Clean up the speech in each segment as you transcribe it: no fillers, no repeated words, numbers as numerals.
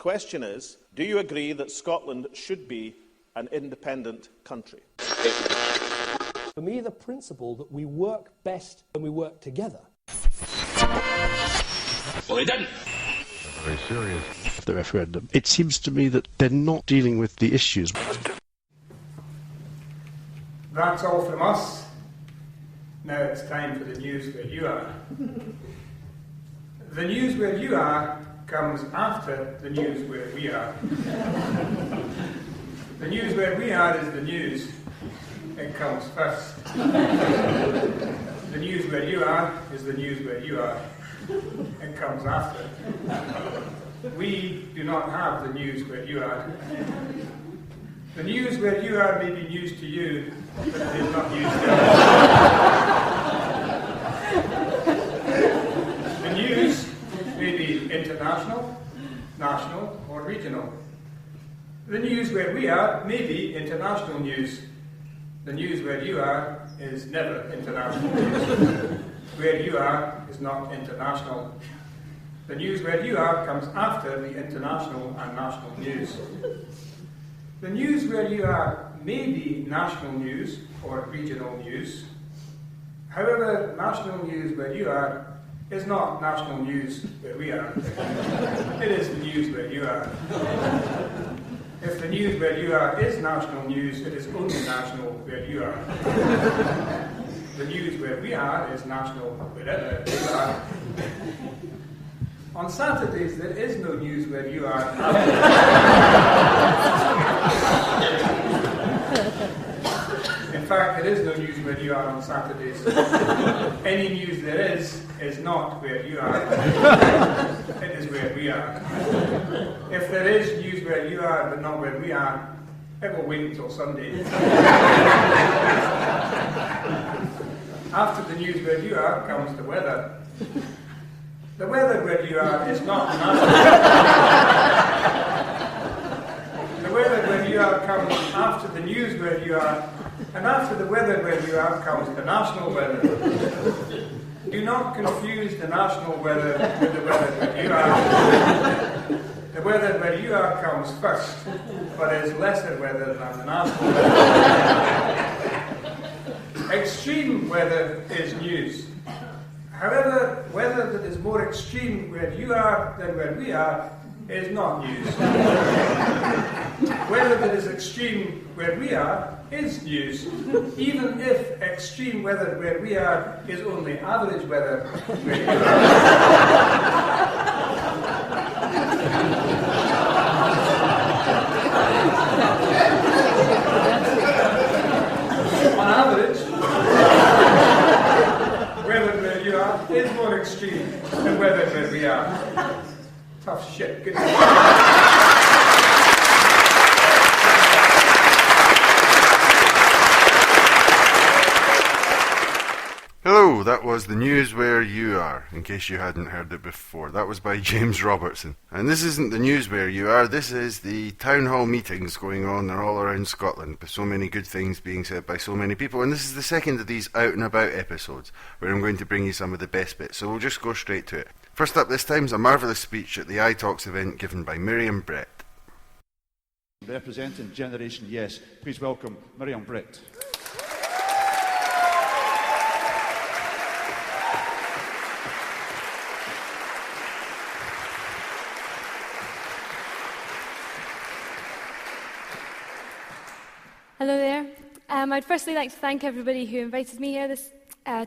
question is, do you agree that Scotland should be an independent country? For me, the principle that we work best when we work together. Well, they didn't. Very serious. The referendum. It seems to me that they're not dealing with the issues. That's all from us. Now it's time for the news where you are. The news where you are comes after the news where we are. The news where we are is the news. It comes first. The news where you are is the news where you are. It comes after. We do not have the news where you are. The news where you are may be news to you, but it is not news to us. The news may be international, national, or regional. The news where we are may be international news. The news where you are is never international news. Where you are is not international. The news where you are comes after the international and national news. The news where you are may be national news or regional news. However, national news where you are is not national news where we are. It is the news where you are. If the news where you are is national news, it is only national where you are. The news where we are is national wherever you are. On Saturdays, there is no news where you are. In fact, there is no news where you are on Saturdays. Any news there is not where you are. It is where we are. If there is news where you are but not where we are, it will wait until Sunday. After the news where you are comes the weather. The weather where you are is not national. The weather where you are comes after the news where you are, and after the weather where you are comes the national weather. Do not confuse the national weather with the weather where you are. The weather where you are comes first, but is lesser weather than the national weather. Extreme weather is news. However, weather that is more extreme where you are than where we are is not news. Weather that is extreme where we are is news, even if extreme weather where we are is only average weather where you are. On average, weather where you are is more extreme than weather where we are. Tough shit. Good. Hello, that was the news where you are, in case you hadn't heard it before. That was by James Robertson. And this isn't the news where you are, this is the town hall meetings going on all around Scotland, with so many good things being said by so many people. And this is the second of these out and about episodes, where I'm going to bring you some of the best bits, so we'll just go straight to it. First up this time is a marvellous speech at the Ayetalks event given by Miriam Brett. Representing Generation Yes, please welcome Miriam Brett. Hello there. I'd firstly like to thank everybody who invited me here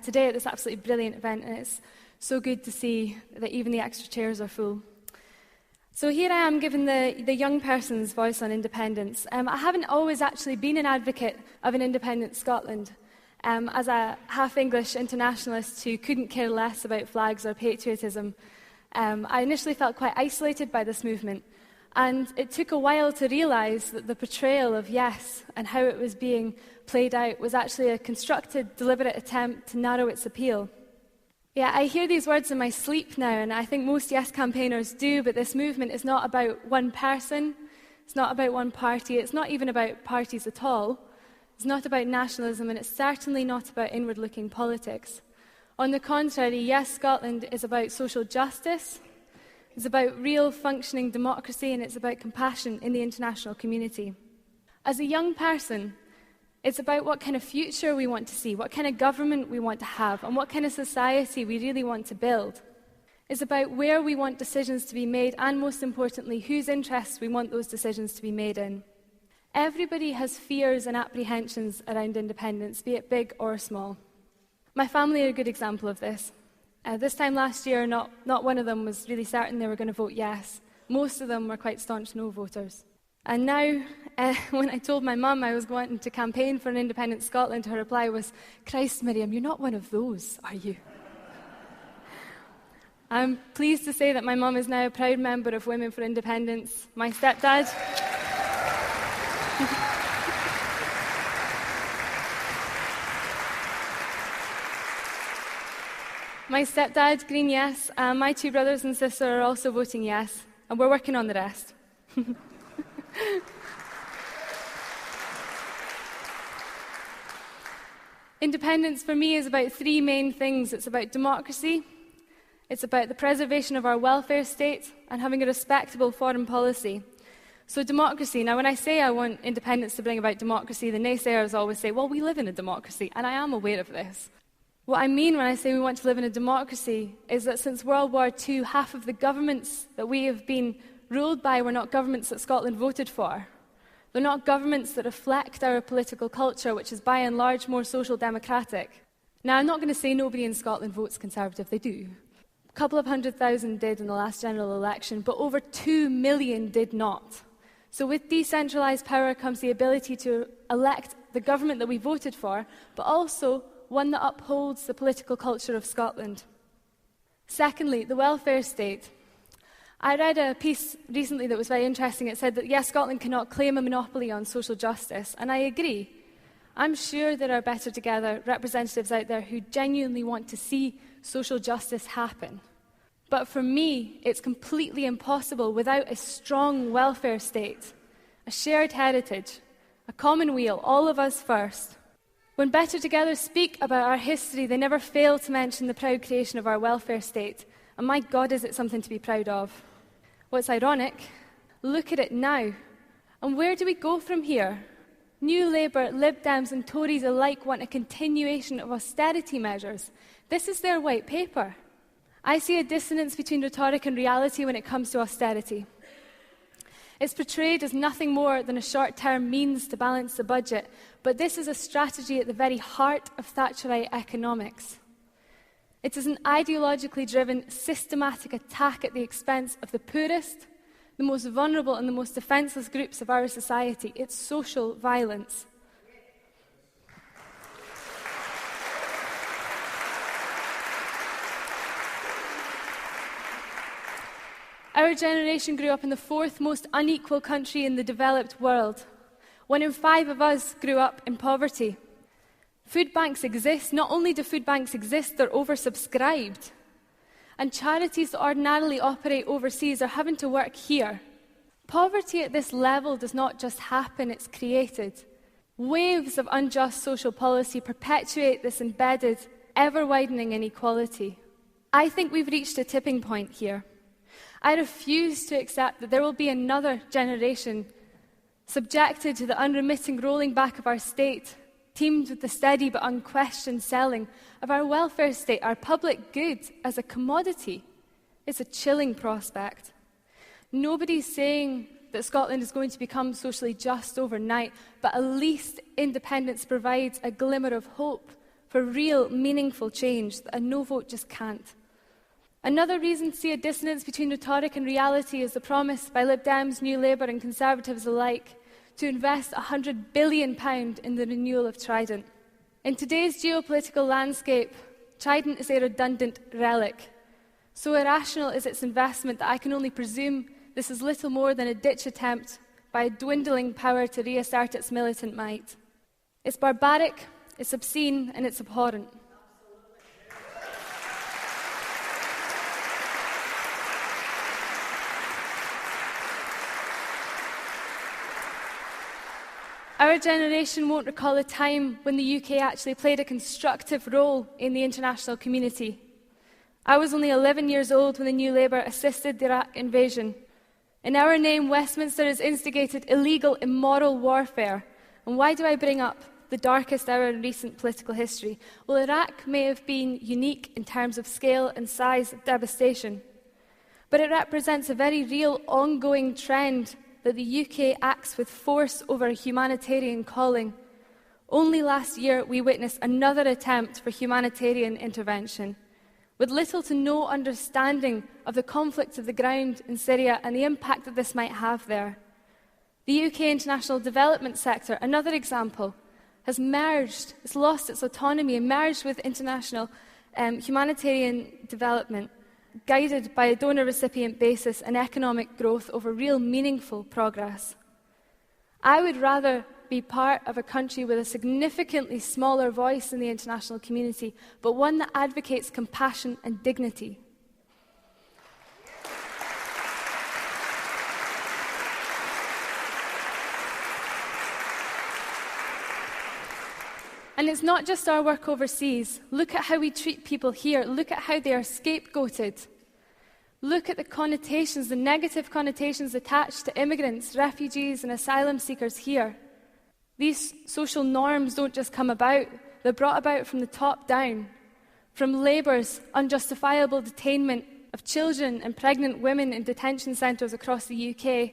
today at this absolutely brilliant event, and it's so good to see that even the extra chairs are full. So here I am giving the young person's voice on independence. I haven't always actually been an advocate of an independent Scotland. As a half-English internationalist who couldn't care less about flags or patriotism, I initially felt quite isolated by this movement. And it took a while to realise that the portrayal of yes and how it was being played out was actually a constructed, deliberate attempt to narrow its appeal. Yeah, I hear these words in my sleep now, and I think most yes campaigners do, but this movement is not about one person, it's not about one party, it's not even about parties at all, it's not about nationalism, and it's certainly not about inward-looking politics. On the contrary, Yes Scotland is about social justice, It's about real functioning democracy, and it's about compassion in the international community. As a young person, it's about what kind of future we want to see, what kind of government we want to have, and what kind of society we really want to build. It's about where we want decisions to be made, and most importantly, whose interests we want those decisions to be made in. Everybody has fears and apprehensions around independence, be it big or small. My family are a good example of this. This time last year, not one of them was really certain they were going to vote yes. Most of them were quite staunch no voters. And now, when I told my mum I was going to campaign for an independent Scotland, her reply was, "Christ, Miriam, you're not one of those, are you?" I'm pleased to say that my mum is now a proud member of Women for Independence. My stepdad... My stepdad, Green yes, and my two brothers and sister are also voting yes, and we're working on the rest. Independence for me is about three main things. It's about democracy, it's about the preservation of our welfare state, and having a respectable foreign policy. So democracy, now when I say I want independence to bring about democracy, the naysayers always say, well, we live in a democracy, and I am aware of this. What I mean when I say we want to live in a democracy is that since World War II, half of the governments that we have been ruled by were not governments that Scotland voted for. They're not governments that reflect our political culture, which is by and large more social democratic. Now, I'm not going to say nobody in Scotland votes Conservative, they do. A couple of 100,000 did in the last general election, but over 2 million did not. So with decentralised power comes the ability to elect the government that we voted for, but also one that upholds the political culture of Scotland. Secondly, the welfare state. I read a piece recently that was very interesting. It said that, yes, Scotland cannot claim a monopoly on social justice, and I agree. I'm sure there are Better Together representatives out there who genuinely want to see social justice happen. But for me, it's completely impossible without a strong welfare state, a shared heritage, a common weal, all of us first. When Better Together speak about our history, they never fail to mention the proud creation of our welfare state. And my God, is it something to be proud of. What's ironic, look at it now. And where do we go from here? New Labour, Lib Dems and Tories alike want a continuation of austerity measures. This is their white paper. I see a dissonance between rhetoric and reality when it comes to austerity. It's portrayed as nothing more than a short-term means to balance the budget, but this is a strategy at the very heart of Thatcherite economics. It is an ideologically driven, systematic attack at the expense of the poorest, the most vulnerable and the most defenceless groups of our society. It's social violence. Our generation grew up in the fourth most unequal country in the developed world. 1 in 5 of us grew up in poverty. Food banks exist. Not only do food banks exist, they're oversubscribed. And charities that ordinarily operate overseas are having to work here. Poverty at this level does not just happen, it's created. Waves of unjust social policy perpetuate this embedded, ever-widening inequality. I think we've reached a tipping point here. I refuse to accept that there will be another generation subjected to the unremitting rolling back of our state, teamed with the steady but unquestioned selling of our welfare state, our public good, as a commodity. It's a chilling prospect. Nobody's saying that Scotland is going to become socially just overnight, but at least independence provides a glimmer of hope for real, meaningful change that a no vote just can't. Another reason to see a dissonance between rhetoric and reality is the promise by Lib Dems, New Labour and Conservatives alike to invest £100 billion in the renewal of Trident. In today's geopolitical landscape, Trident is a redundant relic. So irrational is its investment that I can only presume this is little more than a ditch attempt by a dwindling power to reassert its militant might. It's barbaric, it's obscene, and it's abhorrent. Our generation won't recall a time when the UK actually played a constructive role in the international community. I was only 11 years old when the New Labour assisted the Iraq invasion. In our name, Westminster has instigated illegal, immoral warfare. And why do I bring up the darkest hour in recent political history? Well, Iraq may have been unique in terms of scale and size of devastation, but it represents a very real, ongoing trend that the UK acts with force over a humanitarian calling. Only last year, we witnessed another attempt for humanitarian intervention, with little to no understanding of the conflicts of the ground in Syria and the impact that this might have there. The UK international development sector, another example, has merged, it's lost its autonomy and merged with international humanitarian development, guided by a donor-recipient basis and economic growth over real meaningful progress. I would rather be part of a country with a significantly smaller voice in the international community, but one that advocates compassion and dignity. And it's not just our work overseas. Look at how we treat people here. Look at how they are scapegoated. Look at the connotations, the negative connotations attached to immigrants, refugees, and asylum seekers here. These social norms don't just come about, they're brought about from the top down. From Labour's unjustifiable detainment of children and pregnant women in detention centres across the UK,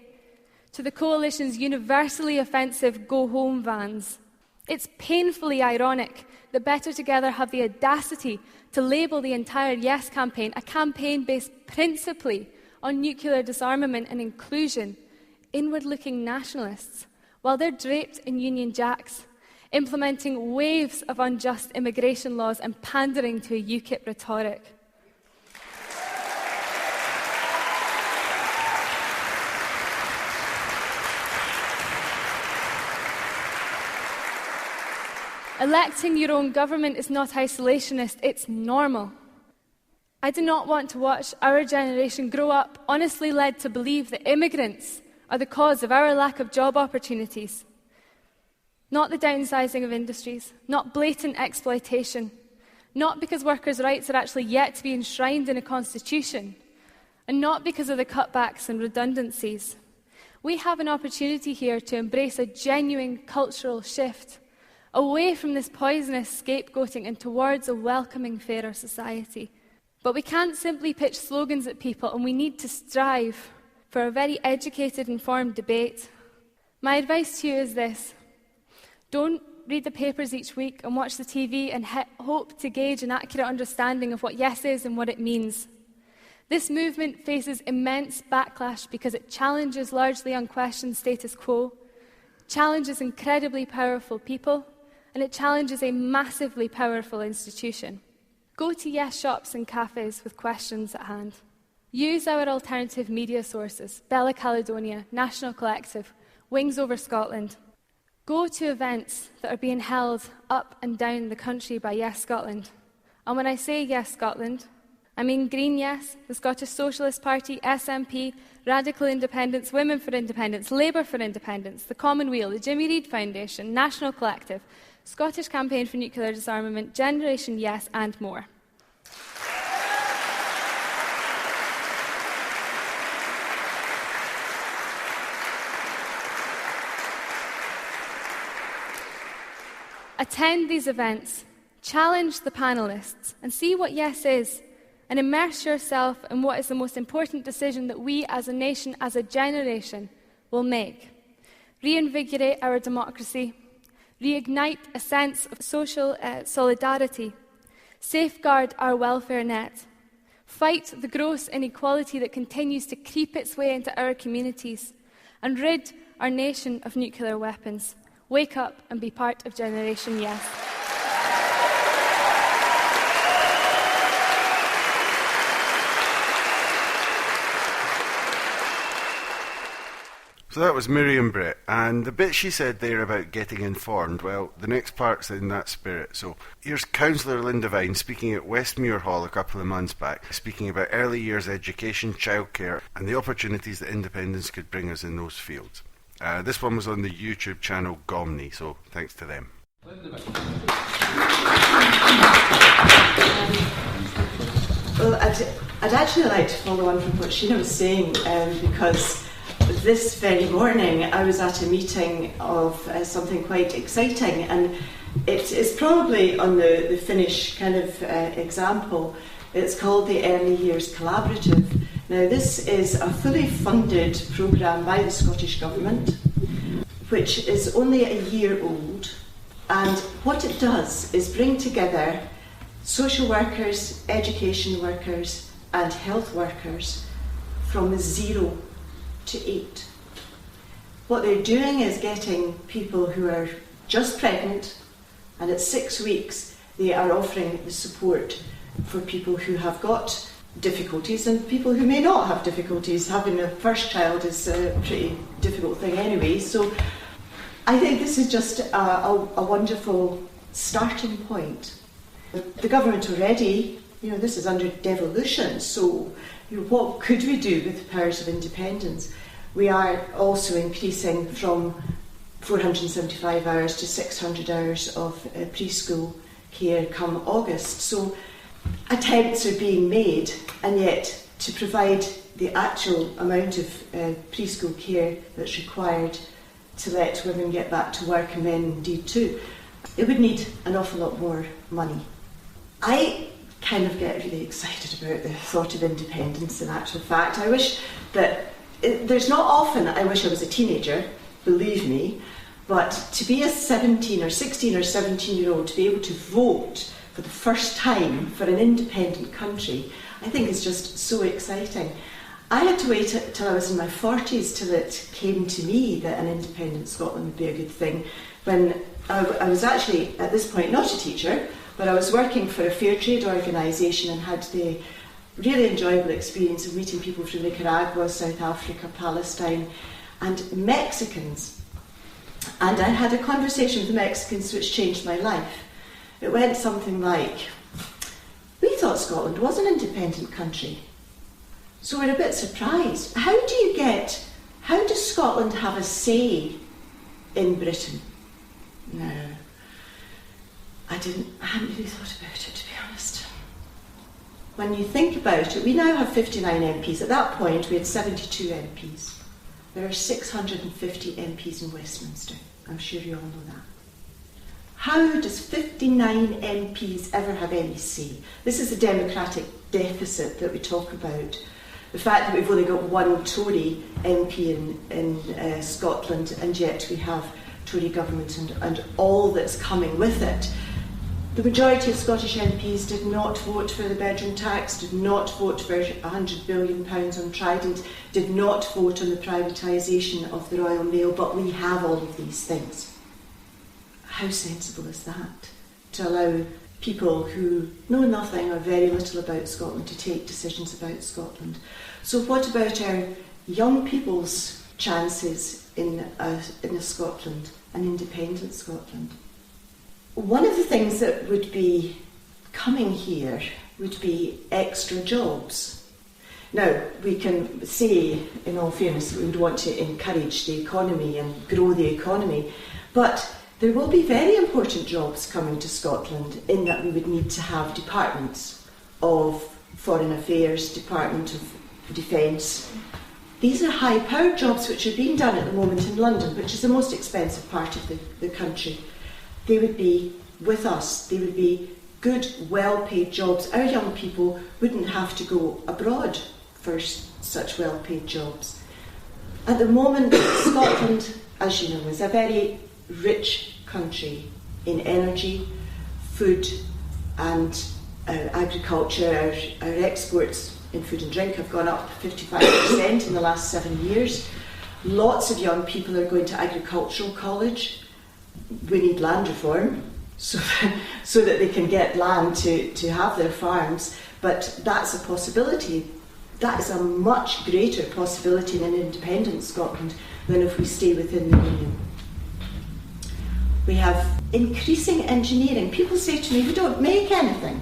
to the Coalition's universally offensive go-home vans. It's painfully ironic that Better Together have the audacity to label the entire Yes campaign a campaign based principally on nuclear disarmament and inclusion, inward-looking nationalists, while they're draped in Union Jacks, implementing waves of unjust immigration laws and pandering to a UKIP rhetoric. Electing your own government is not isolationist, it's normal. I do not want to watch our generation grow up honestly led to believe that immigrants are the cause of our lack of job opportunities. Not the downsizing of industries, not blatant exploitation, not because workers' rights are actually yet to be enshrined in a constitution, and not because of the cutbacks and redundancies. We have an opportunity here to embrace a genuine cultural shift, away from this poisonous scapegoating and towards a welcoming, fairer society. But we can't simply pitch slogans at people, and we need to strive for a very educated, informed debate. My advice to you is this: don't read the papers each week and watch the TV and hope to gauge an accurate understanding of what yes is and what it means. This movement faces immense backlash because it challenges largely unquestioned status quo, challenges incredibly powerful people, and it challenges a massively powerful institution. Go to yes shops and cafes with questions at hand. Use our alternative media sources, Bella Caledonia, National Collective, Wings Over Scotland. Go to events that are being held up and down the country by Yes Scotland. And when I say Yes Scotland, I mean Green Yes, the Scottish Socialist Party, SNP, Radical Independence, Women for Independence, Labour for Independence, the Commonweal, the Jimmy Reid Foundation, National Collective, Scottish Campaign for Nuclear Disarmament, Generation Yes, and more. Attend these events, challenge the panellists, and see what yes is, and immerse yourself in what is the most important decision that we as a nation, as a generation, will make. Reinvigorate our democracy, reignite a sense of social solidarity, safeguard our welfare net, fight the gross inequality that continues to creep its way into our communities, and rid our nation of nuclear weapons. Wake up and be part of Generation Yes. So that was Miriam Brett, and the bit she said there about getting informed, well, the next part's in that spirit. So here's Councillor Lynn Devine speaking at Westmuir Hall a couple of months back, speaking about early years education, childcare, and the opportunities that independence could bring us in those fields. This one was on the YouTube channel Gomni, so thanks to them. Well, I'd actually like to follow on from what Sheena was saying, because this very morning I was at a meeting of something quite exciting, and it's probably on the Finnish kind of example. It's called the Early Years Collaborative. Now, this is a fully funded programme by the Scottish Government, which is only a year old, and what it does is bring together social workers, education workers and health workers from 0 to 8. What they're doing is getting people who are just pregnant, and at 6 weeks they are offering the support for people who have got difficulties and people who may not have difficulties. Having a first child is a pretty difficult thing anyway, so I think this is just a wonderful starting point. The government already, this is under devolution, so what could we do with the powers of independence? We are also increasing from 475 hours to 600 hours of preschool care come August. So attempts are being made, and yet to provide the actual amount of preschool care that's required to let women get back to work, and men indeed too, it would need an awful lot more money. I kind of get really excited about the thought of independence in actual fact. I wish that, there's not often I wish I was a teenager, believe me, but to be a 16 or 17-year-old, to be able to vote for the first time for an independent country, I think is just so exciting. I had to wait till I was in my 40s till it came to me that an independent Scotland would be a good thing, when I was actually, at this point, not a teacher, but I was working for a fair trade organisation and had the really enjoyable experience of meeting people from Nicaragua, South Africa, Palestine, and Mexicans. And I had a conversation with the Mexicans which changed my life. It went something like, we thought Scotland was an independent country, so we're a bit surprised. How does Scotland have a say in Britain? No, I hadn't really thought about it, to be honest. When you think about it, we now have 59 MPs. At that point, we had 72 MPs. There are 650 MPs in Westminster. I'm sure you all know that. How does 59 MPs ever have any say? This is the democratic deficit that we talk about. The fact that we've only got one Tory MP in Scotland, and yet we have Tory government and all that's coming with it. The majority of Scottish MPs did not vote for the bedroom tax, did not vote for £100 billion on Trident, did not vote on the privatisation of the Royal Mail, but we have all of these things. How sensible is that? To allow people who know nothing or very little about Scotland to take decisions about Scotland. So what about our young people's chances in a Scotland, an independent Scotland? One of the things that would be coming here would be extra jobs. Now, we can say, in all fairness, we would want to encourage the economy and grow the economy, but there will be very important jobs coming to Scotland in that we would need to have departments of Foreign Affairs, Department of Defence. These are high-powered jobs which are being done at the moment in London, which is the most expensive part of the country. They would be with us. They would be good, well-paid jobs. Our young people wouldn't have to go abroad for such well-paid jobs. At the moment, Scotland, as you know, is a very rich country in energy, food and agriculture. Our exports in food and drink have gone up 55% in the last 7 years. Lots of young people are going to agricultural college. We need land reform so that they can get land to have their farms, but that's a possibility. That is a much greater possibility in an independent Scotland than if we stay within the Union. We have increasing engineering. People say to me, we don't make anything.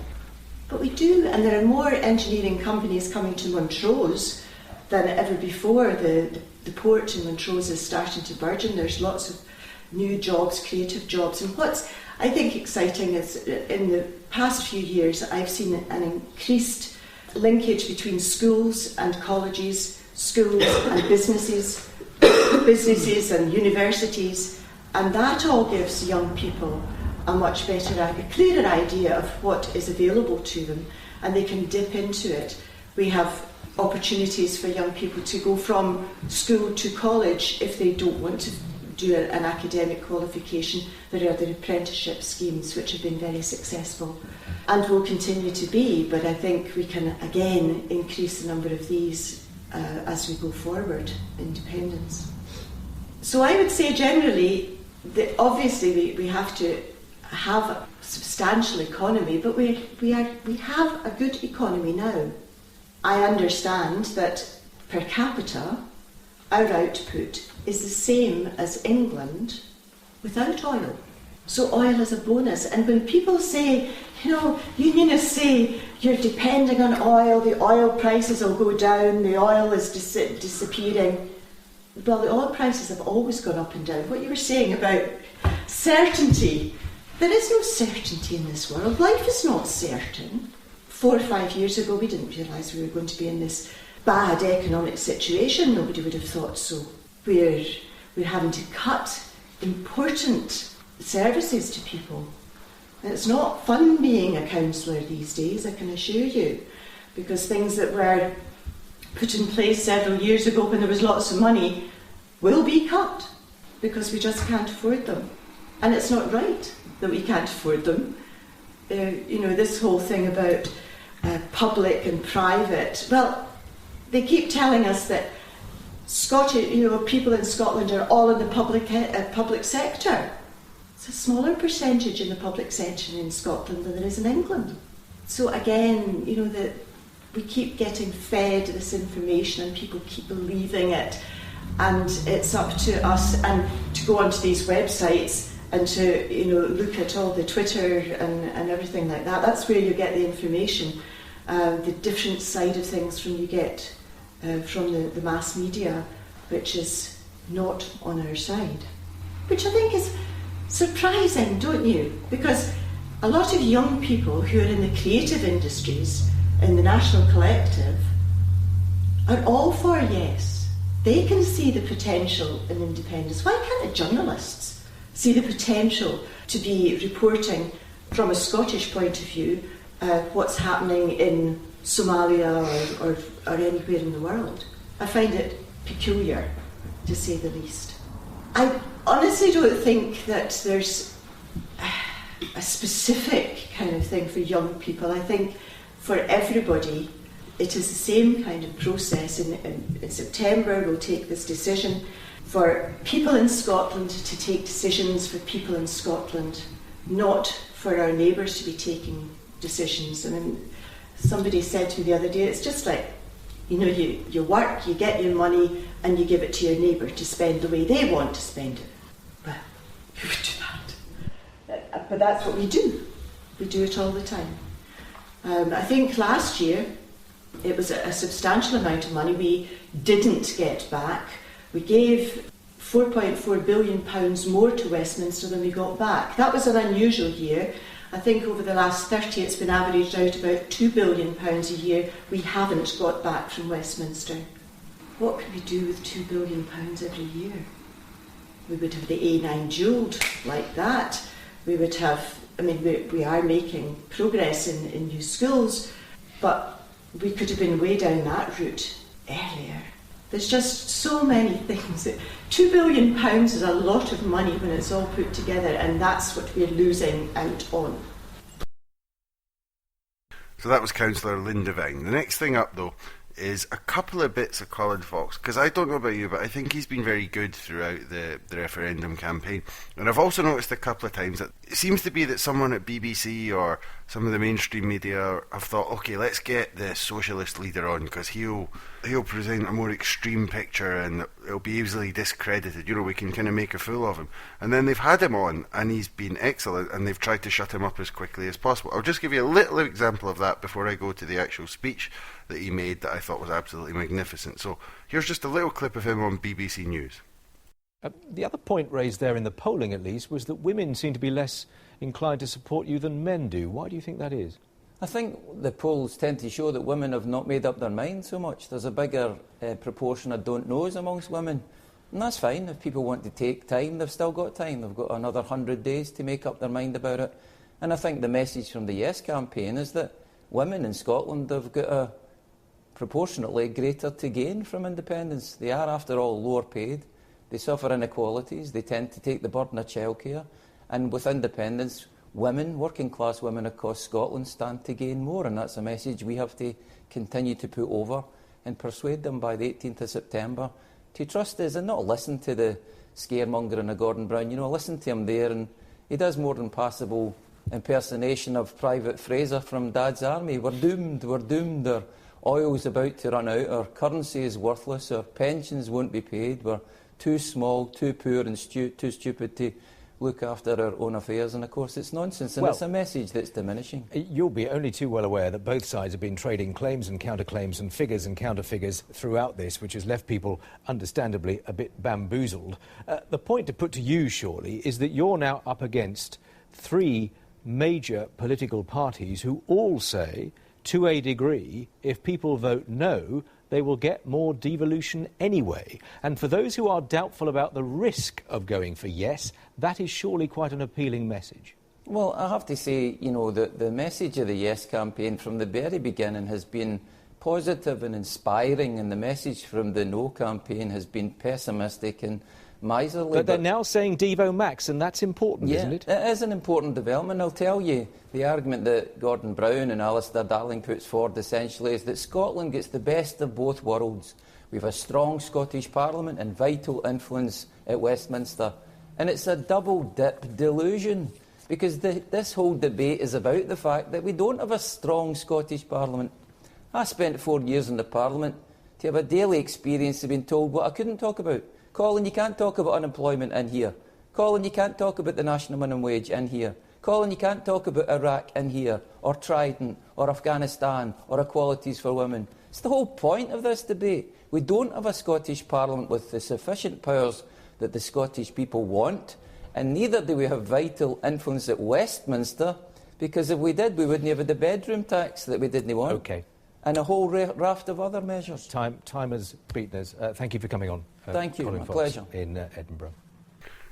But we do, and there are more engineering companies coming to Montrose than ever before. The port in Montrose is starting to burgeon. There's lots of new jobs, creative jobs. And what's, I think, exciting is in the past few years, I've seen an increased linkage between schools and colleges, schools and businesses, businesses and universities, and that all gives young people a much better, a clearer idea of what is available to them, and they can dip into it. We have opportunities for young people to go from school to college if they don't want to do an academic qualification. There are the apprenticeship schemes which have been very successful and will continue to be, but I think we can again increase the number of these as we go forward, independence. So I would say generally that obviously we have to have a substantial economy, but we have a good economy now. I understand that per capita our output is the same as England without oil. So oil is a bonus. And when people say, unionists say you're depending on oil, the oil prices will go down, the oil is disappearing. Well, the oil prices have always gone up and down. What you were saying about certainty, there is no certainty in this world. Life is not certain. 4 or 5 years ago, we didn't realise we were going to be in this bad economic situation. Nobody would have thought so. We're having to cut important services to people. And it's not fun being a councillor these days, I can assure you, because things that were put in place several years ago when there was lots of money will be cut because we just can't afford them. And it's not right that we can't afford them. This whole thing about public and private, well, they keep telling us that people in Scotland are all in the public sector. It's a smaller percentage in the public sector in Scotland than there is in England. So again, that we keep getting fed this information and people keep believing it, and it's up to us and to go onto these websites and to look at all the Twitter and everything like that. That's where you get the information, the different side of things from the mass media, which is not on our side. Which I think is surprising, don't you? Because a lot of young people who are in the creative industries, in the National Collective, are all for yes. They can see the potential in independence. Why can't the journalists see the potential to be reporting from a Scottish point of view what's happening in Somalia or anywhere in the world? I find it peculiar, to say the least. I honestly don't think that there's a specific kind of thing for young people. I think for everybody it is the same kind of process. In September we'll take this decision for people in Scotland to take decisions for people in Scotland, not for our neighbours to be taking decisions. I mean, somebody said to me the other day, it's just like, you work, you get your money, and you give it to your neighbour to spend the way they want to spend it. Well, who would do that? But that's what we do. We do it all the time. I think last year it was a substantial amount of money we didn't get back. We gave £4.4 billion more to Westminster than we got back. That was an unusual year. I think over the last 30 it's been averaged out about £2 billion a year we haven't got back from Westminster. What could we do with £2 billion every year? We would have the A9 dualled like that. We would have, we are making progress in new schools, but we could have been way down that route earlier. There's just so many things. £2 billion is a lot of money when it's all put together, and that's what we're losing out on. So that was Councillor Linda Vang. The next thing up, though, is a couple of bits of Colin Fox, because I don't know about you, but I think he's been very good throughout the referendum campaign. And I've also noticed a couple of times that it seems to be that someone at BBC or some of the mainstream media have thought, okay, let's get the socialist leader on, because he'll present a more extreme picture and it'll be easily discredited. We can kind of make a fool of him. And then they've had him on and he's been excellent, and they've tried to shut him up as quickly as possible. I'll just give you a little example of that before I go to the actual speech that he made that I thought was absolutely magnificent. So here's just a little clip of him on BBC News. The other point raised there in the polling, at least, was that women seem to be less inclined to support you than men do. Why do you think that is? I think the polls tend to show that women have not made up their mind so much. There's a bigger proportion of don't knows amongst women. And that's fine. If people want to take time, they've still got time. They've got another 100 days to make up their mind about it. And I think the message from the Yes campaign is that women in Scotland have got a proportionately greater to gain from independence. They are, after all, lower paid. They suffer inequalities. They tend to take the burden of childcare. And with independence, women, working class women across Scotland, stand to gain more. And that's a message we have to continue to put over and persuade them by the 18th of September to trust us and not listen to the scaremongering of Gordon Brown. You know, listen to him there, and he does more than passable impersonation of Private Fraser from Dad's Army. We're doomed, our oil's about to run out, our currency is worthless, our pensions won't be paid, we're too small, too poor and too stupid to look after our own affairs. And of course it's nonsense, and it's a message that's diminishing. You'll be only too well aware that both sides have been trading claims and counterclaims and figures and counterfigures throughout this, which has left people understandably a bit bamboozled. The point to put to you, surely, is that you're now up against three major political parties who all say, to a degree, if people vote no, they will get more devolution anyway. And for those who are doubtful about the risk of going for yes, that is surely quite an appealing message. Well, I have to say, you know, that the message of the Yes campaign from the very beginning has been positive and inspiring, and the message from the No campaign has been pessimistic and miserly. But they're now saying Devo Max, and that's important, isn't it? It is an important development. I'll tell you, the argument that Gordon Brown and Alistair Darling puts forward essentially is that Scotland gets the best of both worlds. We have a strong Scottish Parliament and vital influence at Westminster. And it's a double-dip delusion, because this whole debate is about the fact that we don't have a strong Scottish Parliament. I spent 4 years in the Parliament to have a daily experience of being told what I couldn't talk about. Colin, you can't talk about unemployment in here. Colin, you can't talk about the national minimum wage in here. Colin, you can't talk about Iraq in here, or Trident, or Afghanistan, or equalities for women. It's the whole point of this debate. We don't have a Scottish Parliament with the sufficient powers that the Scottish people want, and neither do we have vital influence at Westminster, because if we did, we wouldn't have the bedroom tax that we didn't want. OK. And a whole raft of other measures. Time has beaten us. Thank you for coming on. Thank you, Colin my Fox pleasure. In Edinburgh.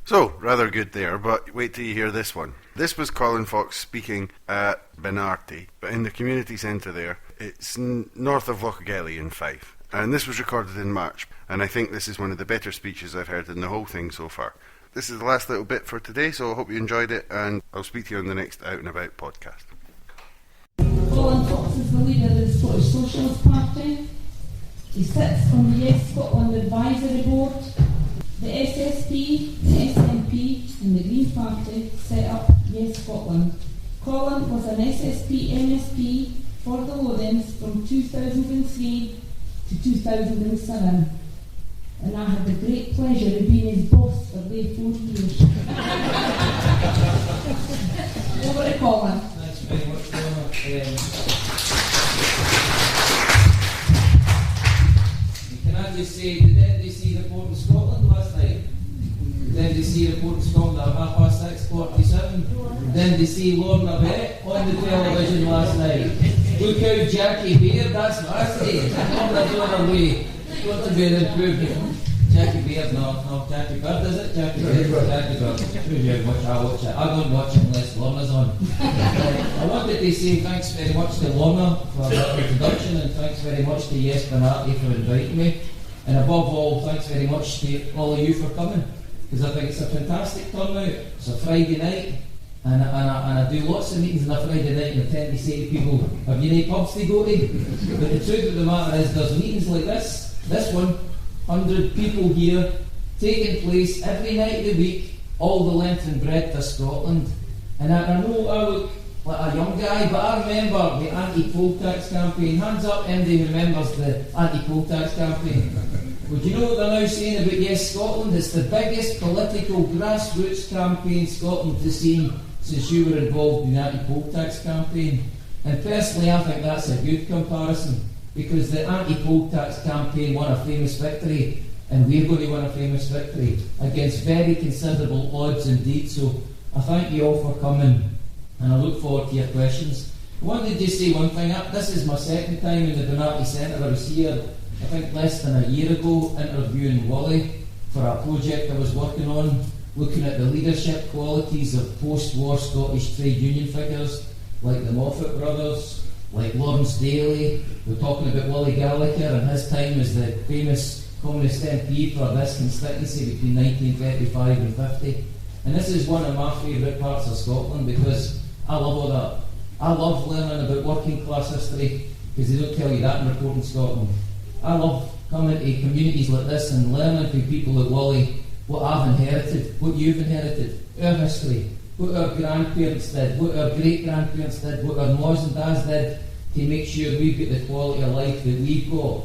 So, rather good there, but wait till you hear this one. This was Colin Fox speaking at Benarty, but in the community centre there. It's north of Lochagelly in Fife. And this was recorded in March, and I think this is one of the better speeches I've heard in the whole thing so far. This is the last little bit for today, so I hope you enjoyed it, and I'll speak to you on the next Out and About podcast. Colin Fox is the leader of the Scottish Socialist Party. He sits on the Yes Scotland Advisory Board. The SSP, the SNP and the Green Party set up Yes Scotland. Colin was an SSP MSP for the Lothians from 2003 to 2007. And I had the great pleasure of being his boss for the 4 years. Over to Colin. Thanks very much, Fiona. Can I just say, did the NDC report in Scotland last night? The NDC report in Scotland at 6:47. The NDC Lorna Bett on the television last night. Look out, Jackie Beard, that's what I say. Lorna's on her way. Got to be an improvement. Jackie Beard, no, Jackie Bird, is it? Jackie Beard, Jackie Bird. I watch it. I don't watch it unless Lorna's on. I wanted to say thanks very much to Lorna for that introduction, and thanks very much to Yes Benarty for inviting me. And above all, thanks very much to all of you for coming, because I think it's a fantastic turnout. It's a Friday night, and I do lots of meetings on a Friday night, and I tend to say to people, have you any pubs to go to? But the truth of the matter is, there's meetings like this one, 100 people here, taking place every night of the week, all the length and breadth of Scotland. And I know I look like a young guy, but I remember the anti-poll tax campaign. Hands up, anybody remembers the anti-poll tax campaign? Would you know what they're now saying about Yes Scotland? It's the biggest political grassroots campaign Scotland has seen since you were involved in the anti-poll tax campaign. And personally, I think that's a good comparison, because the anti-poll tax campaign won a famous victory, and we're going to win a famous victory against very considerable odds indeed. So I thank you all for coming, and I look forward to your questions. I wanted to just say one thing. This is my second time in the Donati Centre. I was here, I think, less than a year ago, interviewing Wally for a project I was working on, looking at the leadership qualities of post-war Scottish trade union figures, like the Moffat brothers, like Lawrence Daly. We're talking about Willie Gallagher and his time as the famous Communist MP for this constituency between 1935 and 50. And this is one of my favourite parts of Scotland because I love all that. I love learning about working class history because they don't tell you that in Reporting Scotland. I love coming to communities like this and learning from people like Wally what I've inherited, what you've inherited, our history, what our grandparents did, what our great-grandparents did, what our mums and dads did to make sure we've got the quality of life that we've got.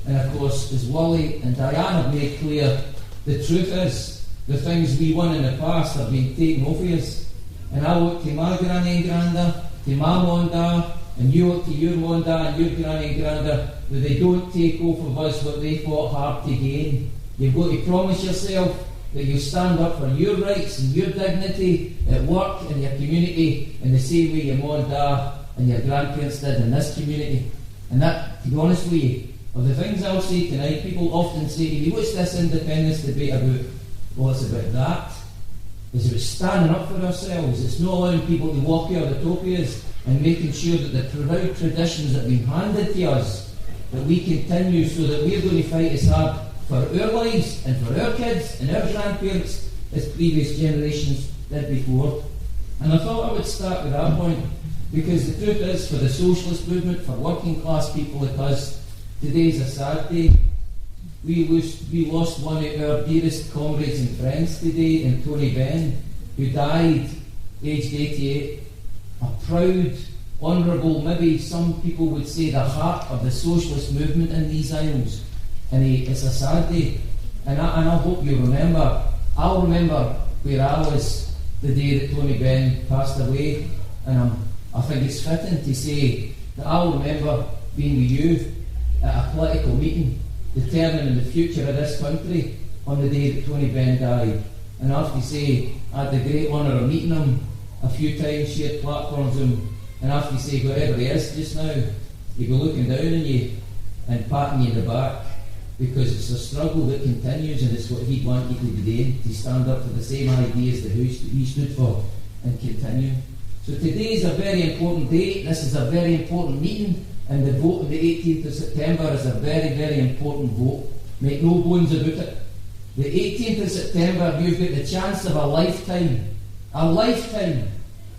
And of course, as Wally and Diane have made clear, the truth is the things we won in the past have been taken off of us. And I look to my granny and granda, to my monda, and you look to your monda and your granny and granda, that they don't take off of us what they fought hard to gain. You've got to promise yourself that you stand up for your rights and your dignity at work in your community in the same way your mum and dad and your grandparents did in this community. And that, to be honest with you, of the things I'll say tonight, people often say to me, what's this independence debate about? Well, it's about that. It's about standing up for ourselves. It's not allowing people to walk out of the utopias and making sure that the proud traditions that have been handed to us, that we continue so that we're going to fight as hard for our lives and for our kids and our grandparents as previous generations did before. And I thought I would start with that point because the truth is, for the socialist movement, for working class people like us, today's a sad day. We lost one of our dearest comrades and friends today in Tony Benn, who died aged 88. A proud, honourable, maybe some people would say the heart of the socialist movement in these isles. And it's a sad day. And I hope you remember. I'll remember where I was the day that Tony Benn passed away. And I think it's fitting to say that I'll remember being with you at a political meeting determining the future of this country on the day that Tony Benn died. And I have to say, I had the great honour of meeting him a few times, shared platforms with him, and I have to say, wherever he is just now, he'll be looking down on you and patting you in the back, because it's a struggle that continues, and it's what he'd want you to be doing, to stand up for the same ideas that he stood for and continue. So today is a very important day. This is a very important meeting, and the vote on the 18th of September is a very, very important vote. Make no bones about it. The 18th of September, you've got the chance of a lifetime. A lifetime.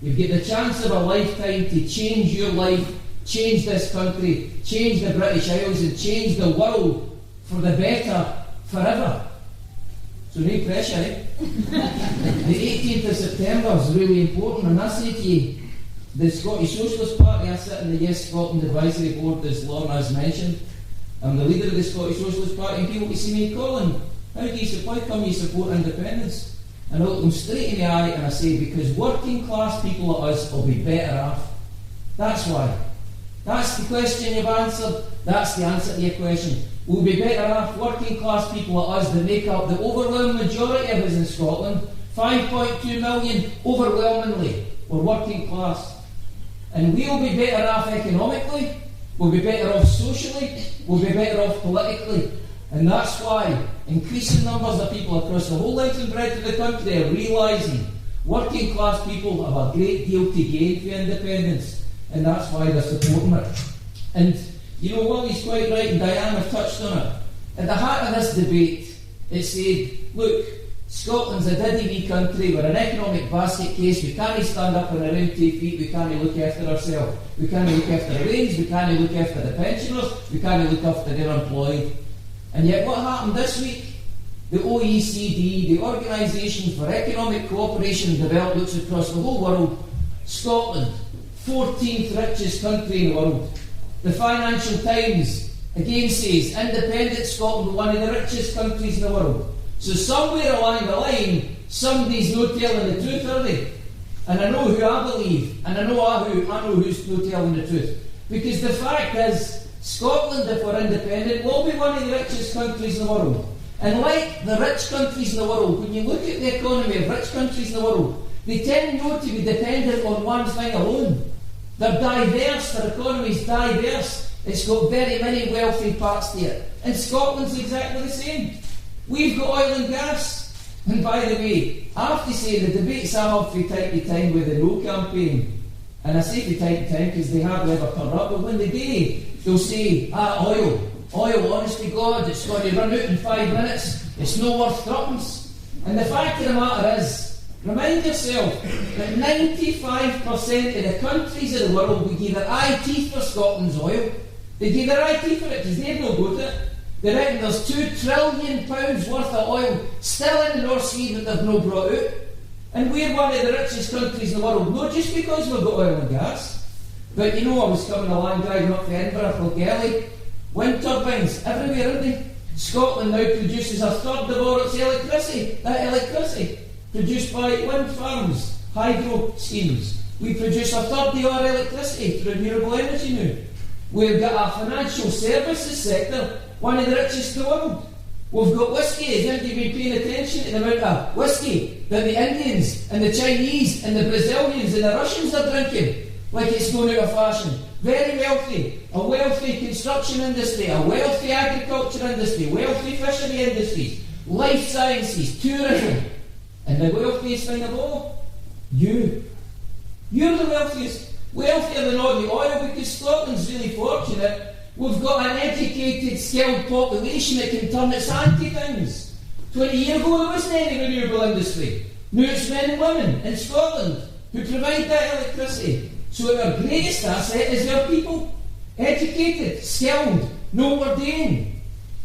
You've got the chance of a lifetime to change your life, change this country, change the British Isles, and change the world for the better forever. So no pressure, eh? The 18th of September is really important, and I say to you, the Scottish Socialist Party, I sit in the Yes Scotland Advisory Board, as Lorna has mentioned. I'm the leader of the Scottish Socialist Party, and people will see me, Colin, how come you support independence? And I look them straight in the eye and I say, because working class people like us will be better off. That's why. That's the question you've answered. That's the answer to your question. We'll be better off, working class people like us that make up the overwhelming majority of us in Scotland, 5.2 million, overwhelmingly, we're working class. And we'll be better off economically, we'll be better off socially, we'll be better off politically. And that's why increasing numbers of people across the whole length and breadth of the country are realising working class people have a great deal to gain for independence, and that's why they're supporting it. And you know, Wally's quite right, and Diane have touched on it. At the heart of this debate, it said, look, Scotland's a diddy-wee country, we're an economic basket case, we can't stand up on our own 2 feet, we can't look after ourselves, we can't look after the range, we can't look after the pensioners, we can't look after the unemployed. And yet what happened this week? The OECD, the Organisation for Economic Cooperation and Development across the whole world, Scotland, 14th richest country in the world. The Financial Times again says independent Scotland, one of the richest countries in the world. So somewhere along the line, somebody's not telling the truth, are they? And I know who I believe, and I know who's not telling the truth. Because the fact is, Scotland, if we're independent, will be one of the richest countries in the world. And like the rich countries in the world, when you look at the economy of rich countries in the world, they tend not to be dependent on one thing alone. They're diverse, their economy's diverse. It's got very many wealthy parts to it. And Scotland's exactly the same. We've got oil and gas. And by the way, I have to say the debates I have from time to time with the No campaign, and I say from time to time because they hardly ever turn up, but when they do, they'll say, oil, honest to God, it's going to run out in 5 minutes, it's no worth threepence. And the fact of the matter is, remind yourself that 95% of the countries of the world would give their eye teeth for Scotland's oil. They give their eye teeth for it because they've no got it. They reckon there's £2 trillion worth of oil still in the North Sea that they've not brought out. And we're one of the richest countries in the world, not just because we've got oil and gas. But you know, I was coming along driving up to Edinburgh from Gelly. Wind turbines everywhere, aren't they? Scotland now produces a third of all its electricity. That electricity produced by wind farms, hydro schemes. We produce a third of our electricity through renewable energy now. We've got a financial services sector, one of the richest in the world. We've got whisky. Has anybody been paying attention to the amount of whisky that the Indians and the Chinese and the Brazilians and the Russians are drinking? Like it's going out of fashion. Very wealthy. A wealthy construction industry, a wealthy agriculture industry, wealthy fishery industries, life sciences, tourism. And the wealthiest thing of all, you. You're the wealthiest. Wealthier than all the oil, because Scotland's really fortunate. We've got an educated, skilled population that can turn its hand to things. 20 years ago there wasn't any renewable industry. Now it's men and women in Scotland who provide that electricity. So our greatest asset is our people. Educated, skilled, know what we're doing.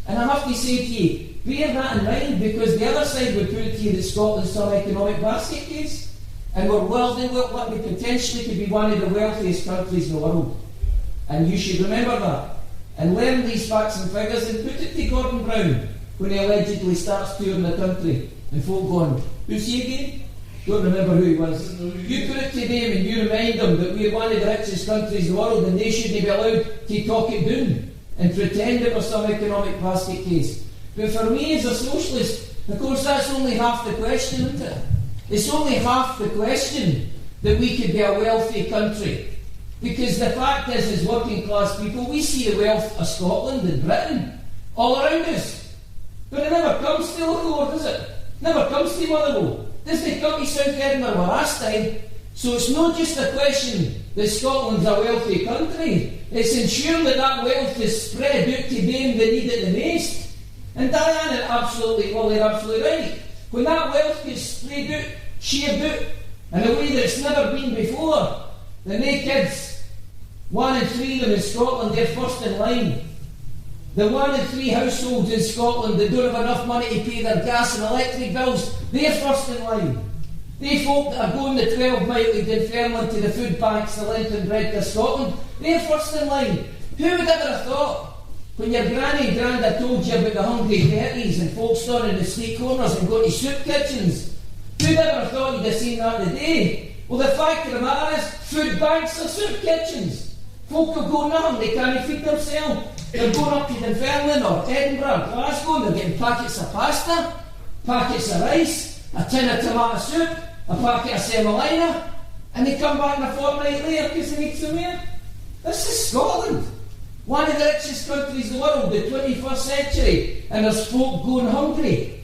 And I have to say to you, bear that in mind, because the other side would put it to you that Scotland's some economic basket case. And we're wealthy, we potentially could be one of the wealthiest countries in the world. And you should remember that. And learn these facts and figures and put it to Gordon Brown when he allegedly starts touring the country. And folk going, who's he again? Don't remember who he was. You put it to them and you remind them that we're one of the richest countries in the world and they shouldn't be allowed to talk it down and pretend it was some economic basket case. But for me as a socialist, of course that's only half the question, isn't it? It's only half the question that we could be a wealthy country. Because the fact is, as working class people, we see the wealth of Scotland and Britain all around us. But it never comes to Lochore, does it? Never comes to Motherwell. Doesn't come to South Edinburgh or Astine. So it's not just a question that Scotland's a wealthy country. It's ensuring that that wealth is spread out to them that need it the most. And Diane, they're absolutely right. When that wealth gets spread out, shared out, in a way that it's never been before, the new kids, 1 in 3 of them in Scotland, they're first in line. The 1 in 3 households in Scotland that don't have enough money to pay their gas and electric bills, they're first in line. They folk that are going the 12 mile to Dunfermline to the food banks, the Lincoln Bread to Scotland, they're first in line. Who would ever have thought, when your granny and granda told you about the hungry 30s and folks stood in the street corners and going to soup kitchens, who'd ever have thought you'd have seen that today? Well, the fact of the matter is, food banks are soup kitchens. Folk are going on, they can't feed themselves. They're going up to Dunfermline or Edinburgh, Glasgow, and they're getting packets of pasta, packets of rice, a tin of tomato soup, a packet of semolina, and they come back in a fortnight later because they need some more. This is Scotland, one of the richest countries in the world, the 21st century, and there's folk going hungry.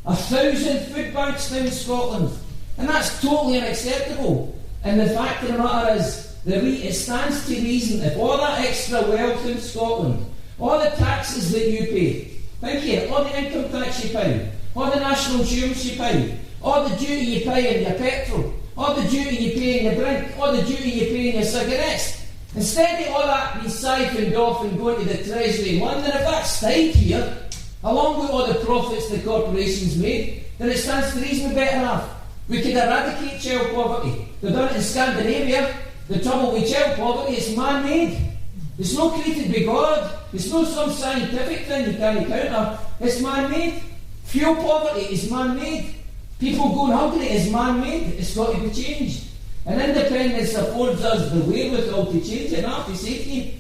1,000 food banks now in Scotland. And that's totally unacceptable. And the fact of the matter is, it stands to reason if all that extra wealth in Scotland, all the taxes that you pay, think here, all the income tax you pay, all the national insurance you pay, all the duty you pay in your petrol, all the duty you pay in your drink, all the duty you pay in your cigarettes, instead of all that being siphoned off and going to the Treasury in London, if that stayed here, along with all the profits the corporations made, then it stands to reason we're better off. We could eradicate child poverty. They've done it in Scandinavia. The trouble with child poverty is man-made. It's not created by God. It's not some scientific thing you can't counter. It's man-made. Fuel poverty is man-made. People going hungry is man-made. It's got to be changed. And independence affords us the wherewithal to change it. And I have to say to you,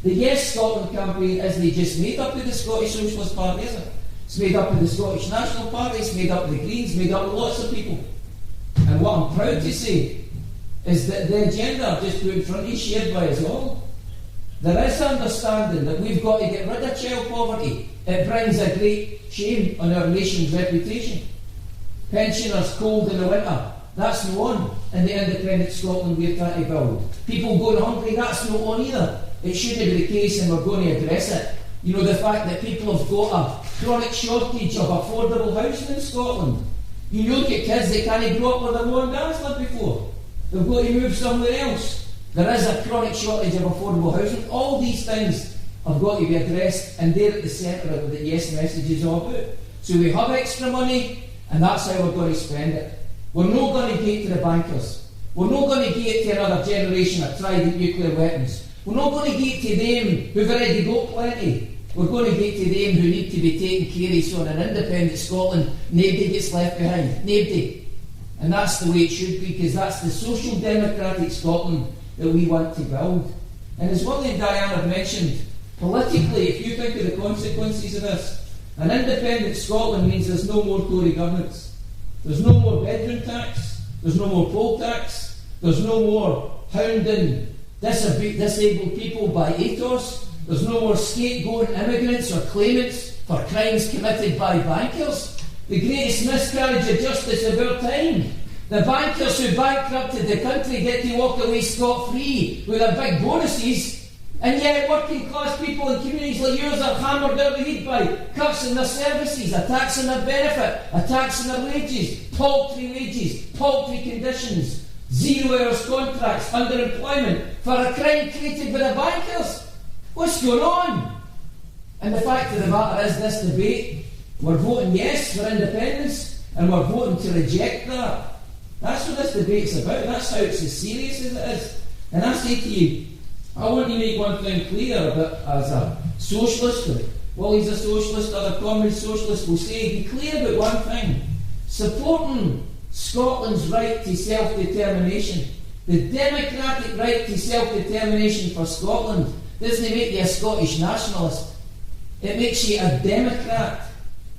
the Yes Scotland campaign isn't just made up of the Scottish Socialist Party, is it? It's made up of the Scottish National Party, it's made up of the Greens, made up of lots of people. And what I'm proud to say is that the agenda I've just put in front is shared by us all. There is understanding that we've got to get rid of child poverty. It brings a great shame on our nation's reputation. Pensioners cold in the winter, that's no on in the independent Scotland we're trying to build. People going hungry, that's no on either. It shouldn't be the case, and we're going to address it. You know, the fact that people have got a chronic shortage of affordable housing in Scotland. You look at kids that can't grow up where their mum and dads lived before. They've got to move somewhere else. There is a chronic shortage of affordable housing. All these things have got to be addressed, and they're at the centre of the Yes message is all about. So we have extra money, and that's how we're going to spend it. We're not going to give it to the bankers. We're not going to give it to another generation of trident nuclear weapons. We're not going to give it to them who've already got plenty. We're going to give it to them who need to be taken care of, so in an independent Scotland, nobody gets left behind. Nobody. And that's the way it should be, because that's the social democratic Scotland that we want to build. And as Willie and Diane have mentioned, politically, if you think of the consequences of this, an independent Scotland means there's no more Tory governments. There's no more bedroom tax. There's no more poll tax. There's no more hounding disabled people by Ayetalks. There's no more scapegoating immigrants or claimants for crimes committed by bankers. The greatest miscarriage of justice of our time. The bankers who bankrupted the country get to walk away scot-free with their big bonuses, and yet working class people in communities like yours are hammered out the head by cuts in their services, a tax on their benefit, a tax on their wages, paltry conditions, 0 hours contracts, underemployment for a crime created by the bankers. What's going on? And the fact of the matter is, this debate, we're voting yes for independence, and we're voting to reject that. That's what this debate's about. That's how it's as serious as it is. And I say to you, I want to make one thing clear about, as a socialist, well, he's a socialist, other communist socialists will say, be clear about one thing. Supporting Scotland's right to self-determination, the democratic right to self-determination for Scotland, doesn't make you a Scottish nationalist. It makes you a democrat.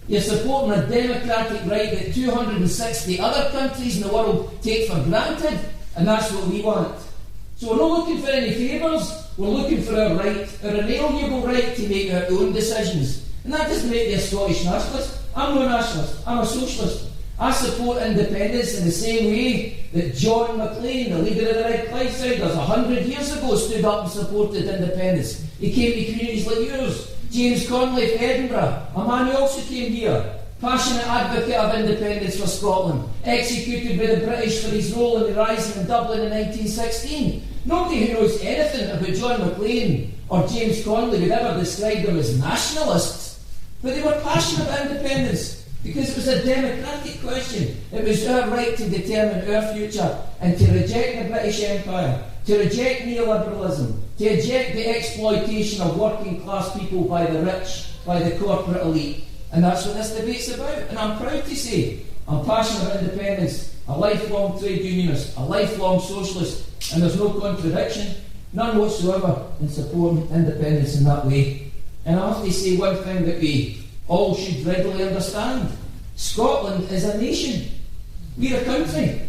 You're supporting a democratic right that 260 other countries in the world take for granted, and that's what we want. So we're not looking for any favours, we're looking for our right, our inalienable right to make our own decisions. And that doesn't make you a Scottish nationalist. I'm no nationalist, I'm a socialist. I support independence in the same way that John Maclean, the leader of the Red Clydesiders, 100 years ago stood up and supported independence. He came to communities like yours. James Connolly from Edinburgh, a man who also came here, passionate advocate of independence for Scotland, executed by the British for his role in the rising in Dublin in 1916. Nobody who knows anything about John Maclean or James Connolly would ever describe them as nationalists, but they were passionate about independence because it was a democratic question. It was our right to determine our future and to reject the British Empire, to reject neoliberalism, to reject the exploitation of working class people by the rich, by the corporate elite. And that's what this debate's about. And I'm proud to say I'm passionate about independence, a lifelong trade unionist, a lifelong socialist, and there's no contradiction, none whatsoever, in supporting independence in that way. And I have to say one thing that we all should readily understand. Scotland is a nation. We're a country.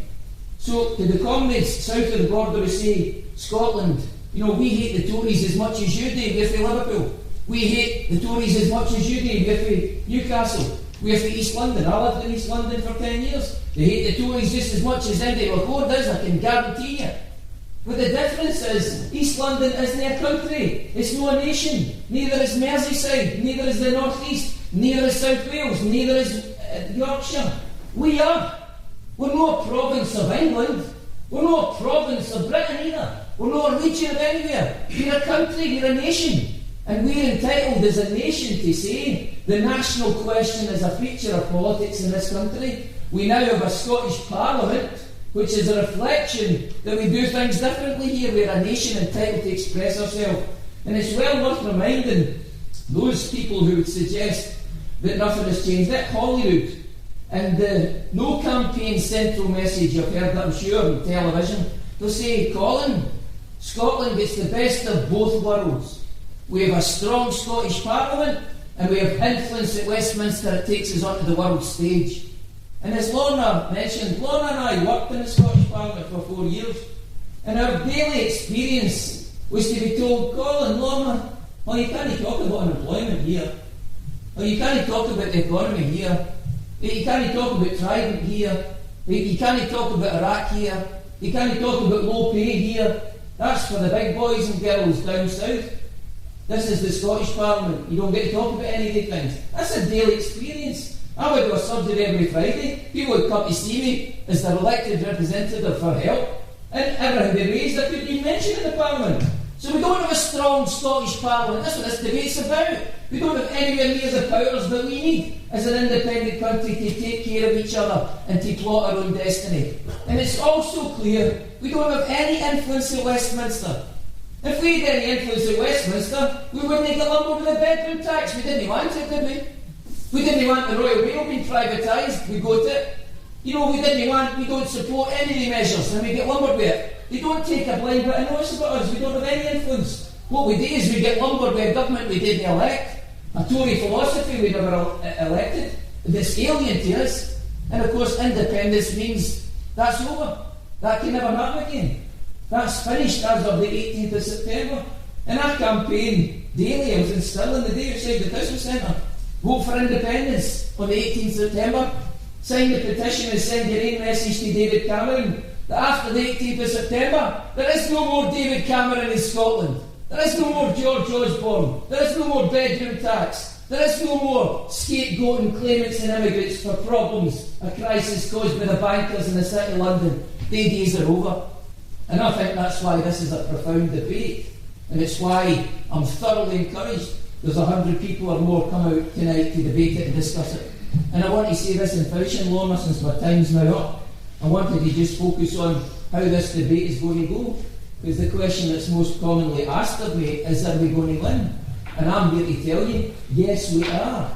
So to the comrades south of the border who say, Scotland, you know, we hate the Tories as much as you do, we're from Liverpool. We hate the Tories as much as you do, we're from Newcastle. We're from East London. I lived in East London for 10 years. They hate the Tories just as much as Indy Lacour does, I can guarantee you. But the difference is, East London isn't a country. It's not a nation. Neither is Merseyside, neither is the North East, neither is South Wales, neither is Yorkshire. We are. We're not a province of England. We're not a province of Britain either. We're not a region of anywhere. We're a country, we're a nation. And we're entitled as a nation to say the national question is a feature of politics in this country. We now have a Scottish Parliament, which is a reflection that we do things differently here. We're a nation entitled to express ourselves. And it's well worth reminding those people who would suggest that nothing has changed, that Holyrood and the no campaign central message, you've heard that I'm sure on television, they'll say, Colin, Scotland gets the best of both worlds. We have a strong Scottish Parliament and we have influence at Westminster that takes us onto the world stage. And as Lorna mentioned, Lorna and I worked in the Scottish Parliament for 4 years. And our daily experience was to be told, Colin, Lorna, oh, you can't talk about unemployment here. Oh, you can't talk about the economy here. You can't talk about Trident here. You can't talk about Iraq here. You can't talk about low pay here. That's for the big boys and girls down south. This is the Scottish Parliament. You don't get to talk about any of these things. That's a daily experience. I would go to surgery every Friday. People would come to see me as their elected representative for help. And everything they raised, I couldn't even mention in the Parliament. So we don't have a strong Scottish Parliament. That's what this debate's about. We don't have anywhere near the powers that we need as an independent country to take care of each other and to plot our own destiny. And it's also clear we don't have any influence at Westminster. If we had any influence at Westminster, we wouldn't get lumbered with a bedroom tax. We didn't want it, did we? We didn't want the Royal Mail being privatised. We got it. We don't support any of the measures, and we get lumbered with it. They don't take a blind bit of notice about us. We don't have any influence. What we do is we get lumbered with a government we didn't elect, a Tory philosophy we never elected, that's alien to us. And of course, independence means that's over. That can never happen again. That's finished as of the 18th of September. And I campaigned daily. I was in Stirling the day outside the Council Centre. Vote for independence on the 18th of September. Sign the petition and send your own message to David Cameron that after the 18th of September, there is no more David Cameron in Scotland. There is no more George Osborne. There is no more bedroom tax. There is no more scapegoating claimants and immigrants for problems, a crisis caused by the bankers in the City of London. Their days are over. And I think that's why this is a profound debate. And it's why I'm thoroughly encouraged there's 100 people or more come out tonight to debate it and discuss it. And I want to say this in finishing, Lorna, since my time's now up. I wanted to just focus on how this debate is going to go. Because the question that's most commonly asked of me is, are we going to win? And I'm here to tell you, yes, we are.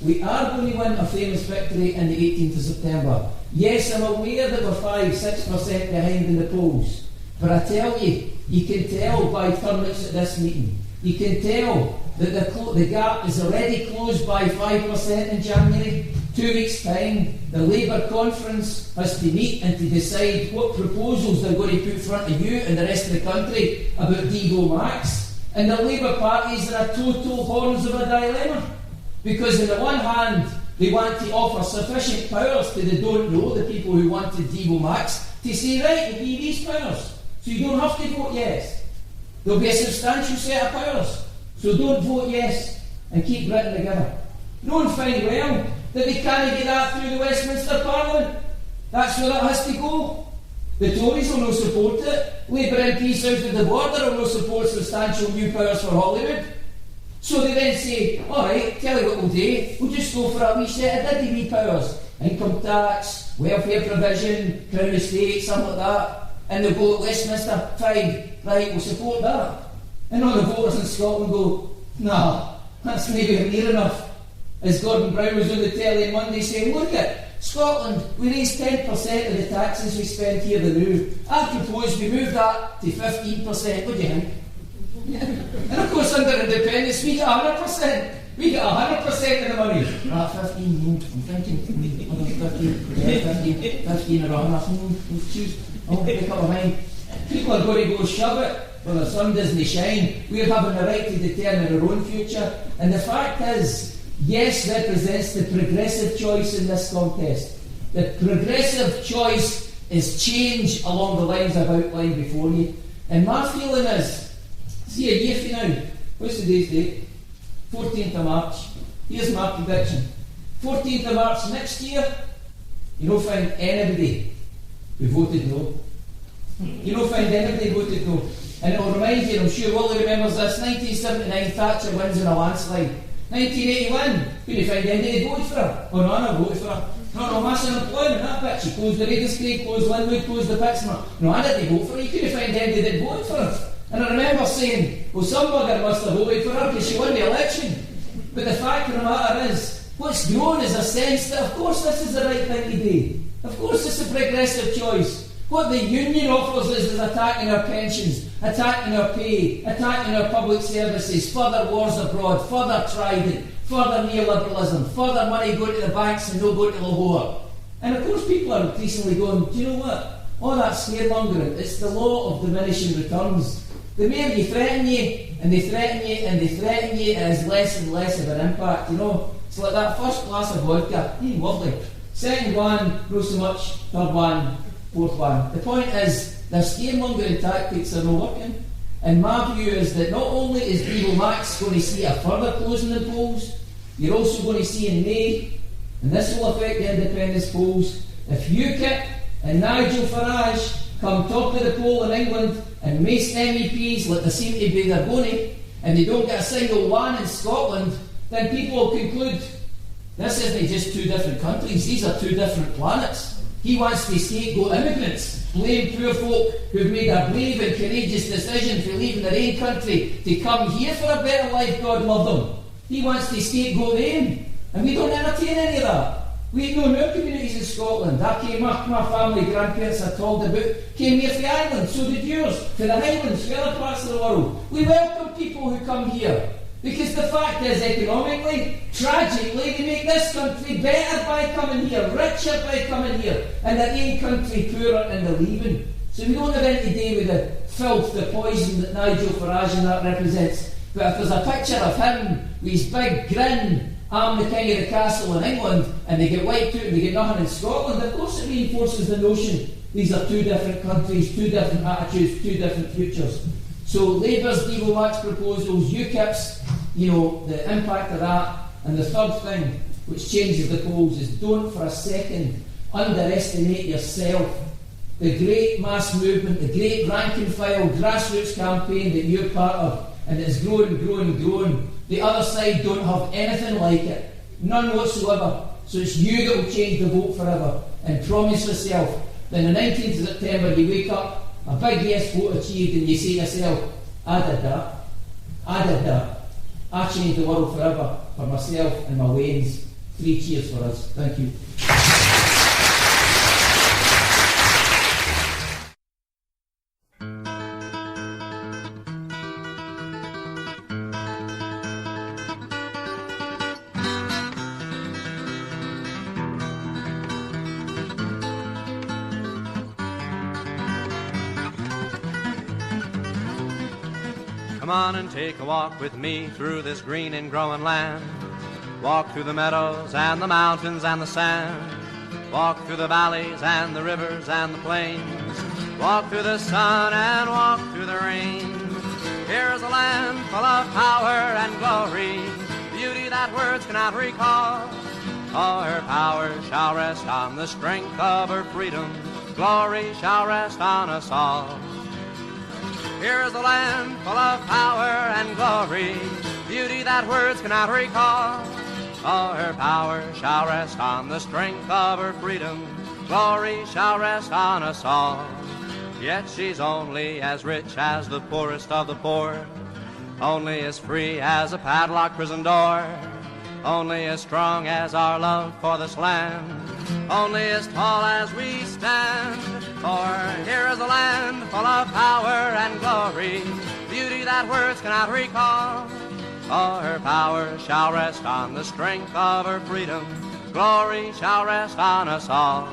We are going to win a famous victory in the 18th of September. Yes, I'm aware that we're 5-6% behind in the polls. But I tell you, you can tell by turnouts at this meeting. You can tell that the gap is already closed by 5% in January. 2 weeks' time, the Labour conference has to meet and to decide what proposals they're going to put in front of you and the rest of the country about Devo Max. And the Labour Party is in a total horns of a dilemma. Because on the one hand, they want to offer sufficient powers to the don't know, the people who wanted Devo Max, to say, right, we'll give you these powers. So you don't have to vote yes. There'll be a substantial set of powers. So don't vote yes and keep Britain together. Knowing fine well that they can't get that through the Westminster Parliament. That's where it has to go. The Tories will not support it. Labour MPs south of the border will not support substantial new powers for Hollywood. So they then say, alright, tell you what we'll do, we'll just go for a wee set of diddy-wee powers. Income tax, welfare provision, Crown Estate, something like that. And they'll go at Westminster, fine, right, we'll support that. And all the voters in Scotland go, nah, that's maybe near enough. As Gordon Brown was on the telly on Monday saying, look at Scotland, we raised 10% of the taxes we spend here the move. I propose we move that to 15%. What do you think? And of course, under independence, we get 100%. We get 100% of the money. 15, I'm thinking, 15 or 100. Choose. I'll pick up my mind. People are going to go shove it when the sun doesn't shine. We're having the right to determine our own future. And the fact is, yes represents the progressive choice in this contest. The progressive choice is change along the lines I've outlined before you. And my feeling is, see, a year from now, what's today's date? 14th of March. Here's my prediction. 14th of March next year, you don't find anybody who voted no. You don't find anybody who voted no. And it will remind you, I'm sure Wally remembers this, 1979 Thatcher wins in a landslide. 1981, couldn't find anybody who voted for her. Oh no, I never voted for her. No, mass unemployment, that bitch. She closed the Raiders Grade, closed Linwood, closed the Pittsburgh. No, I didn't vote for her. You couldn't find anybody that voted for her. And I remember saying, well, some bugger must have voted for her because she won the election. But the fact of the matter is, what's grown is a sense that, of course, this is the right thing to do. Of course, it's a progressive choice. What the union offers us is attacking our pensions, attacking our pay, attacking our public services, further wars abroad, further Trident, further neoliberalism, further money going to the banks and no going to Lahore. And of course people are increasingly going, do you know what? All that scaremongering, it's the law of diminishing returns. The more they threaten you, and they threaten you, and they threaten you, it has less and less of an impact, you know. It's like that first glass of vodka, lovely. Second one, not so much. Third one, fourth one. The point is, their scaremongering tactics are not working. And my view is that not only is Devo Max going to see a further closing in polls, you're also going to see in May, and this will affect the independence polls, if UKIP and Nigel Farage come top of the poll in England and mace MEPs like they seem to be they're going, and they don't get a single one in Scotland, then people will conclude this isn't just two different countries, these are two different planets. He wants to scapegoat immigrants, blame poor folk who've made a brave and courageous decision for leaving their own country to come here for a better life, God love them. He wants to scapegoat them, and we don't entertain any of that. We know our communities in Scotland. I came up, my family, grandparents I told about, came here for Ireland, so did yours, for the Highlands, for other parts of the world. We welcome people who come here, because the fact is, economically, tragically, they make this country better by coming here, richer by coming here, and their own country poorer and they're leaving. So we don't have anything to do with the filth, the poison that Nigel Farage and that represents. But if there's a picture of him with his big grin, I'm the king of the castle in England, and they get wiped out and they get nothing in Scotland, of course it reinforces the notion these are two different countries, two different attitudes, two different futures. So Labour's Devo Max proposals, UKIP's, the impact of that, and the third thing which changes the polls is don't for a second underestimate yourself. The great mass movement, the great rank and file grassroots campaign that you're part of, and it's growing, growing, growing. The other side don't have anything like it, none whatsoever. So it's you that will change the vote forever. And promise yourself that on the 19th of September you wake up, a big yes vote achieved, and you say to yourself, I did that. I changed the world forever for myself and my Waynes. 3 cheers for us. Thank you. Come on and take a walk with me through this green and growing land. Walk through the meadows and the mountains and the sand. Walk through the valleys and the rivers and the plains. Walk through the sun and walk through the rain. Here's a land full of power and glory, beauty that words cannot recall. All her power shall rest on the strength of her freedom. Glory shall rest on us all. Here's a land full of power and glory, beauty that words cannot recall. All her power shall rest on the strength of her freedom. Glory shall rest on us all. Yet she's only as rich as the poorest of the poor, only as free as a padlocked prison door, only as strong as our love for this land, only as tall as we stand. For here is a land full of power and glory, beauty that words cannot recall. All her power shall rest on the strength of her freedom. Glory shall rest on us all.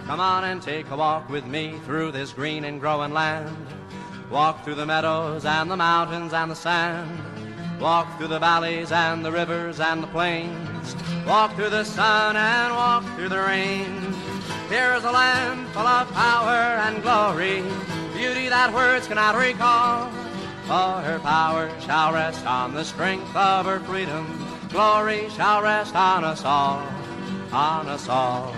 Come on and take a walk with me through this green and growing land. Walk through the meadows and the mountains and the sand. Walk through the valleys and the rivers and the plains. Walk through the sun and walk through the rain. Here's a land full of power and glory, beauty that words cannot recall. All her power shall rest on the strength of her freedom. Glory shall rest on us all, on us all.